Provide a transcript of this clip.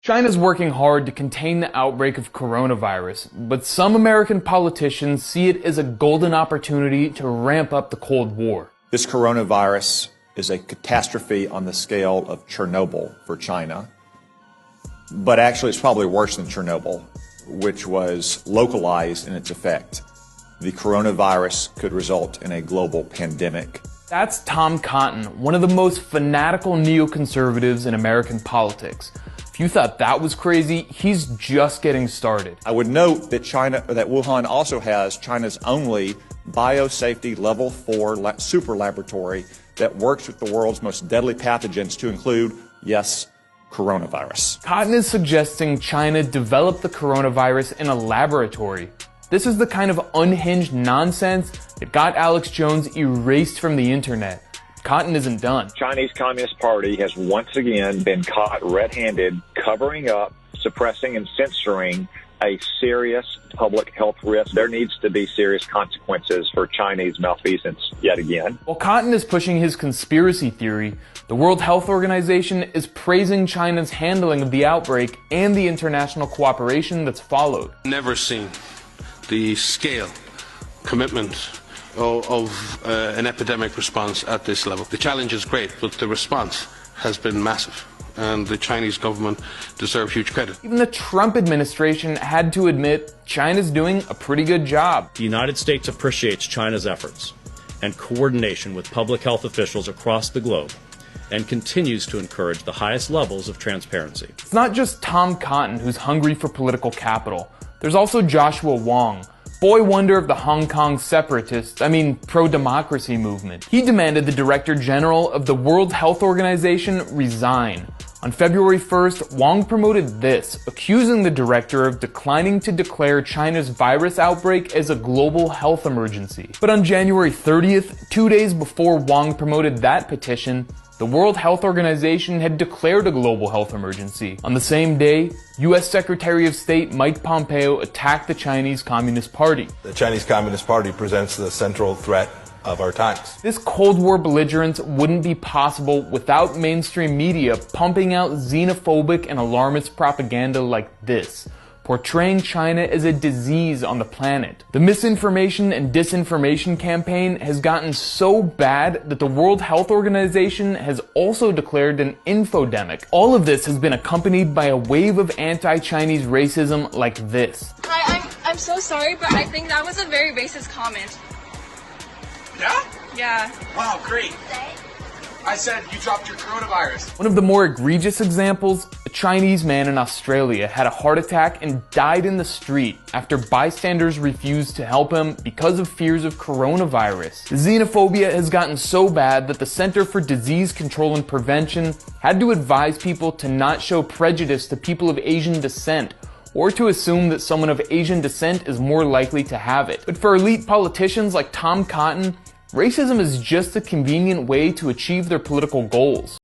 China's working hard to contain the outbreak of coronavirus, but some American politicians see it as a golden opportunity to ramp up the Cold War. This coronavirus is a catastrophe on the scale of Chernobyl for China. But actually, it's probably worse than Chernobyl, which was localized in its effect. The coronavirus could result in a global pandemic. That's Tom Cotton, one of the most fanatical neoconservatives in American politics. If you thought that was crazy, he's just getting started. I would note that Wuhan also has China's only biosafety level 4 super laboratory that works with the world's most deadly pathogens, to include, yes, coronavirus. Cotton is suggesting China develop the coronavirus in a laboratory. This is the kind of unhinged nonsense that got Alex Jones erased from the internet. Cotton isn't done. Chinese Communist Party has once again been caught red-handed covering up, suppressing, and censoring a serious public health risk. There needs to be serious consequences for Chinese malfeasance yet again. While Cotton is pushing his conspiracy theory, the World Health Organization is praising China's handling of the outbreak and the international cooperation that's followed. Never seen the scale, commitment of an epidemic response at this level. The challenge is great, but the response has been massive, and the Chinese government deserve huge credit. Even the Trump administration had to admit China's doing a pretty good job. The United States appreciates China's efforts and coordination with public health officials across the globe, and continues to encourage the highest levels of transparency. It's not just Tom Cotton who's hungry for political capital. There's also Joshua Wong, boy wonder of the Hong Kong pro-democracy movement. He demanded the Director General of the World Health Organization resign. On February 1st, Wong promoted this, accusing the director of declining to declare China's virus outbreak as a global health emergency. But on January 30th, 2 days before Wong promoted that petition, the World Health Organization had declared a global health emergency. On the same day, U.S. Secretary of State Mike Pompeo attacked the Chinese Communist Party. The Chinese Communist Party presents the central threat of our times. This Cold War belligerence wouldn't be possible without mainstream media pumping out xenophobic and alarmist propaganda like this, portraying China as a disease on the planet. The misinformation and disinformation campaign has gotten so bad that the World Health Organization has also declared an infodemic. All of this has been accompanied by a wave of anti-Chinese racism like this. Hi, I'm so sorry, but I think that was a very racist comment. Yeah? Yeah. Wow, great. I said you dropped your coronavirus. One of the more egregious examples, a Chinese man in Australia had a heart attack and died in the street after bystanders refused to help him because of fears of coronavirus. The xenophobia has gotten so bad that the Center for Disease Control and Prevention had to advise people to not show prejudice to people of Asian descent, or to assume that someone of Asian descent is more likely to have it. But for elite politicians like Tom Cotton, racism is just a convenient way to achieve their political goals.